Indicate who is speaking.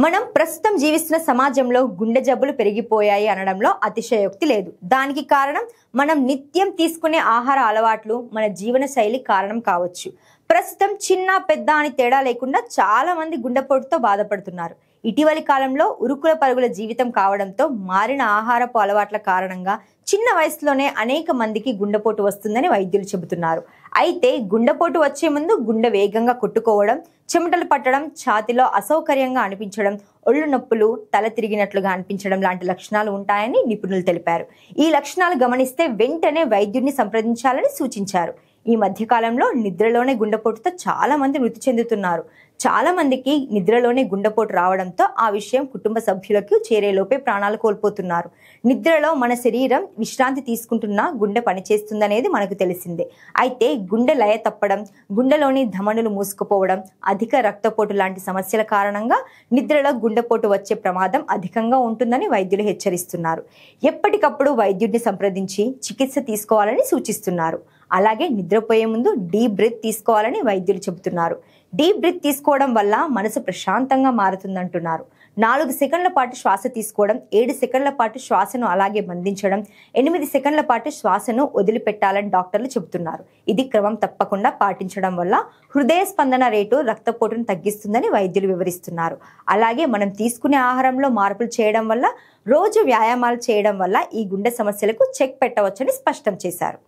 Speaker 1: మనం ప్రస్తుతం జీవిస్తున్న సమాజంలో గుండె జబ్బులు పెరిగిపోయాయి అనడంలో అతిశయోక్తి లేదు. దానికి కారణం మనం నిత్యం తీసుకునే ఆహార అలవాట్లు, మన జీవన శైలి కారణం కావచ్చు. ప్రస్తుతం చిన్న పెద్ద అని తేడా లేకుండా చాలా మంది గుండెపోటుతో బాధపడుతున్నారు. ఇటీవలి కాలంలో ఉరుకుల పరుగుల జీవితం కావడంతో మారిన ఆహారపు అలవాట్ల కారణంగా చిన్న వయసులోనే అనేక మందికి గుండెపోటు వస్తుందని వైద్యులు చెబుతున్నారు. అయితే గుండెపోటు వచ్చే ముందు గుండె వేగంగా కొట్టుకోవడం, చెమటలు పట్టడం, ఛాతీలో అసౌకర్యంగా అనిపించడం, ఒళ్ళు నొప్పులు, తల తిరిగినట్లుగా అనిపించడం లాంటి లక్షణాలు ఉంటాయని నిపుణులు తెలిపారు. ఈ లక్షణాలు గమనిస్తే వెంటనే వైద్యుడిని సంప్రదించాలని సూచించారు. ఈ మధ్య కాలంలో నిద్రలోనే గుండెపోటుతో చాలా మంది మృతి చెందుతున్నారు. చాలా మందికి నిద్రలోనే గుండెపోటు రావడంతో ఆ విషయం కుటుంబ సభ్యులకు చేరేలోపే ప్రాణాలు కోల్పోతున్నారు. నిద్రలో మన శరీరం విశ్రాంతి తీసుకుంటున్నా గుండె పనిచేస్తుందనేది మనకు తెలిసిందే. అయితే గుండె లయ తప్పడం, గుండెలోని ధమనులు మూసుకుపోవడం, అధిక రక్తపోటు లాంటి సమస్యల కారణంగా నిద్రలో గుండెపోటు వచ్చే ప్రమాదం అధికంగా ఉంటుందని వైద్యులు హెచ్చరిస్తున్నారు. ఎప్పటికప్పుడు వైద్యుడిని సంప్రదించి చికిత్స తీసుకోవాలని సూచిస్తున్నారు. అలాగే నిద్రపోయే ముందు డీప్ బ్రీత్ తీసుకోవాలని వైద్యులు చెబుతున్నారు. డీప్ బ్రీత్ తీసుకోవడం వల్ల మనసు ప్రశాంతంగా మారుతుందంటున్నారు. 4 సెకండ్ల పాటు శ్వాస తీసుకోవడం, 7 సెకండ్ల పాటు శ్వాసను అలాగే బంధించడం, 8 సెకండ్ల పాటు శ్వాసను వదిలిపెట్టాలని డాక్టర్లు చెబుతున్నారు. ఇది క్రమం తప్పకుండా పాటించడం వల్ల హృదయ స్పందన రేటు, రక్తపోటును తగ్గిస్తుందని వైద్యులు వివరిస్తున్నారు. అలాగే మనం తీసుకునే ఆహారంలో మార్పులు చేయడం వల్ల, రోజు వ్యాయామాలు చేయడం వల్ల ఈ గుండె సమస్యలకు చెక్ పెట్టవచ్చని స్పష్టం చేశారు.